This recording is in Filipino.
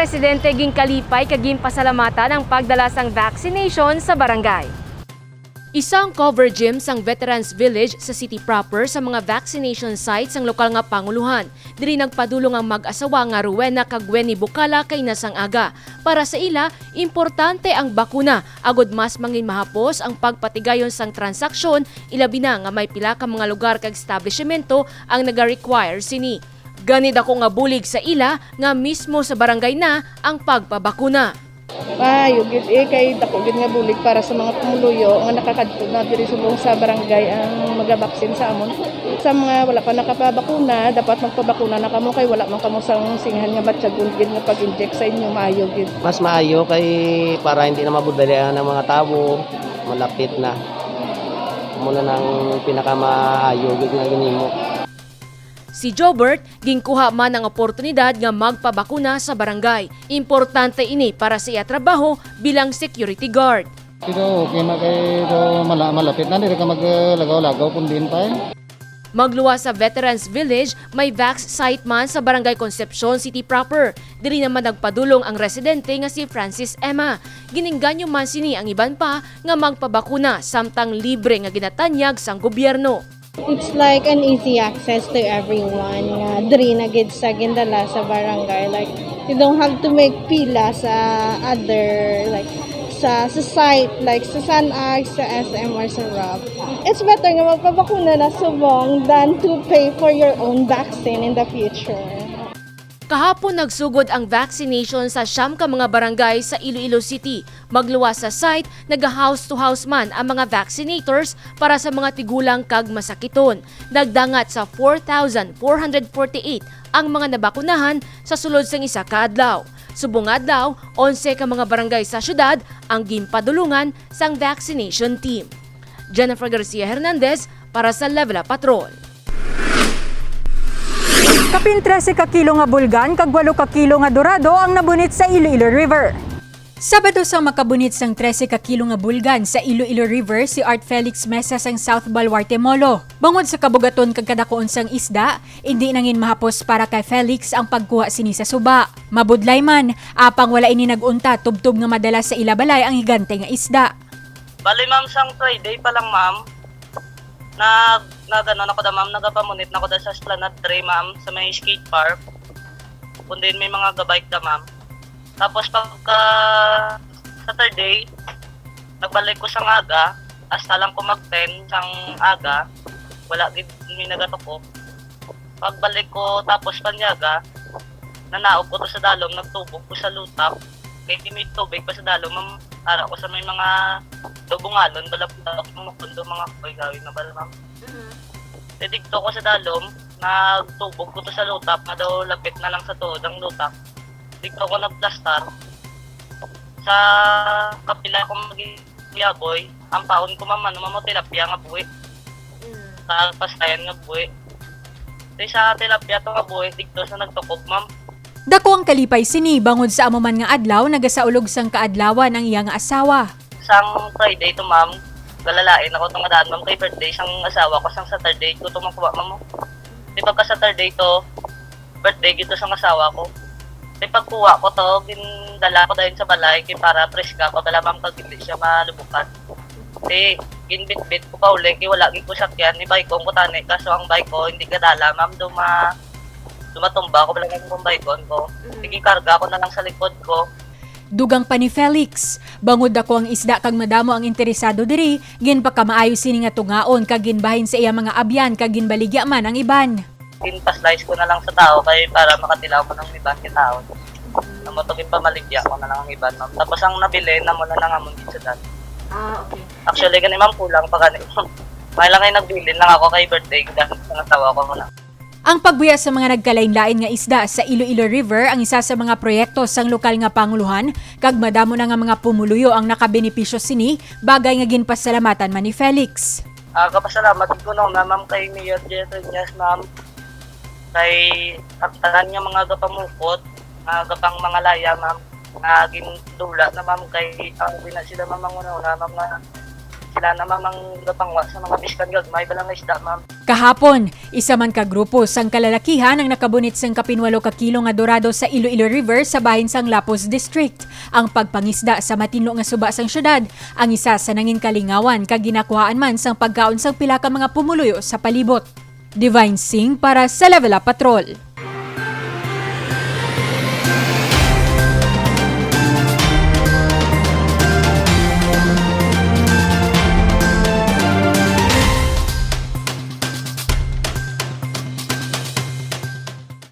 residente ginkalipay ginpasalamatan ang pagdala sang vaccination sa barangay. Isang cover gym sang Veterans Village sa city proper sa mga vaccination sites ang lokal nga panguluhan. Diri nagpadulong ang mag-asawa nga Rowena kag Gwenny Bukala kay nasang aga. Para sa ila, importante ang bakuna agod mas mangin mahapos ang pagpatigayon sang transaksyon ilabi na nga may pila ka mga lugar kag establishmento ang naga-require sini. Ganid ako nga bulig sa ila nga mismo sa barangay na ang pagpabakuna. Yugid kay dako gid nga bulig para sa mga pumuluyo nga nakakadto na diri subong sa barangay ang magabaksin sa amon. Sa mga wala pa nakapabakuna, dapat magpabakuna na kamo kay wala man kamo sang singhan nga batyagon gid nga pag-inject sa inyo maayo gid. Mas maayo kay para hindi na mabudalian ng mga tao, malapit na. Muna nang pinakamaayo gid nga ginimo. Si Jobert, ginkuha man ang oportunidad nga magpabakuna sa barangay. Importante ini para sa iya trabaho bilang security guard. Pero okay na kayo malapit na, hindi ka maglagaw-lagaw kung din pa Magluwa sa Veterans Village, may vax site man sa Barangay Concepcion City proper. Diri naman nagpadulong ang residente nga si Francis Emma. Giningganyo man sini ang iban pa nga magpabakuna samtang libre nga ginatanyag sang gobyerno. It's like an easy access to everyone. Diri na gid sa gindala sa barangay. Like you don't have to make pila sa other like sa site like sa Sanag, sa SM or sa RAP. It's better nga magpabakuna na subong than to pay for your own vaccine in the future. Kahapon nagsugod ang vaccination sa siyam ka mga barangay sa Iloilo City. Magluwas sa site, naga-house to house man ang mga vaccinators para sa mga tigulang kag masakiton. Nagdangat sa 4,448 ang mga nabakunahan sa sulod sang isa ka adlaw. Subong adlaw, 11 ka mga barangay sa syudad ang ginpadulungan sang vaccination team. Jennifer Garcia Hernandez para sa Level Up Patrol. Kapin 13 ka kilo nga bulgan kag 8 ka kilo nga dorado ang nabunit sa Iloilo River. Sabado sang makabunit sang 13 ka kilo nga bulgan sa Iloilo River si Art Felix Mesa sang South Baluarte Molo. Bangod sa kabugaton kag kadakuon sang isda, hindi nangin mahapos para kay Felix ang pagkuha sini sa suba. Mabudlay man, apang wala ini nagunta tubtob nga madala sa ilabalay ang higante nga isda. Bali ma'am, sang Friday pa lang ma'am, nagano ako da ma'am, nagapamunit na ako da sa Esplanade 3 ma'am, sa may skate park. Kundin may mga gabike da ma'am. Tapos pagka Saturday, nagbalik ko sa aga, hasta lang ko mag-10 sang aga, wala gid may nagatuko. Pagbalik ko tapos panyaga, nanaog ko to sa dalom, nagtubog ko sa lutap. Kaya di may tubig pa sa dalom, ma'am, ara ko sa may mga dubungalon, balap-balap, mukundo mga koy gawin na bala ma'am. Dedigto ko sa dalom, nagtubog ko to sa lutap, na daw lapit na lang sa tuod ang lutap. Dito ko nagplastar. Sa kapila ko mag-iyaboy, ang paon ko mama, mo tilapia nga buwi. Sa pastayan nga buwi. Sa tilapia to nga buwi, dito sa nagtukob ma'am. Dako ang kalipay sini bangod sa amuman nga adlaw nagasaulog sang kaadlawan ang iyang asawa. Sang Friday to ma'am, galalain ako itong adaan ma'am kay birthday sang asawa ko sang Saturday ko to makuha ma'am. Di pagka Saturday to, birthday gito sang asawa ko. Di pagkuha ko to, gindala ko dahil sa balay kay para preska ko, bala ma'am kag hindi siya malubukan. Di ginbit-bit ko pa uli, kay wala gid ko sakyan, ni bike ko kutane, kaso ang bike ko hindi kadala ma'am, dumatumba ko bala ng bike ko. Sige karga ko na lang sa likod ko. Dugang pa ni Felix, bangod ako ang isda kag madamo ang interesado diri, ginpakamaayo sini nga tungaon kag ginbahin sa iya mga abyan kag ginbaligya man ang iban. Ginpa-slice ko na lang sa tao kay para makatilaw ko ng iban kitao. Namotogin pa maligya ko na lang ang iban ma'am. Tapos ang nabili na muna na nga mong dito dati. Okay. Actually gani ma'am kulang pa gani. May lang ay nagbilin lang ako kay birthday dahil sa tawa ko muna. Ang pagbuya sa mga nagkalain-lain nga isda sa Iloilo River ang isa sa mga proyekto sang lokal nga panguluhan kag madamo na nga mga pumuluyo ang nakabenepisyo sini bagay nga ginpasalamatan man ni Felix. Kapasalamat ko na ma'am kay Mayor Jetro Nias ma'am. Kay tanan nga mga gapamukot, gapang mga laya ma'am, gindula na ma'am kay na sila ma'am una ma'am na sila na ma'am ang gapangwa sa mga biskan gagmay balang isda ma'am. Kahapon, isa man ka grupo sang kalalakihan ang nakabunit sang 18 ka kilo nga dorado sa Iloilo River sa bahin sang Lapuz District. Ang pagpangisda sa matinlo nga suba sang syudad, ang isa sa nangin kalingawan kag ginakuhaan man sang pagkaon sang pila ka mga pumuluyo sa palibot. Divine Singh para sa Level Up Patrol.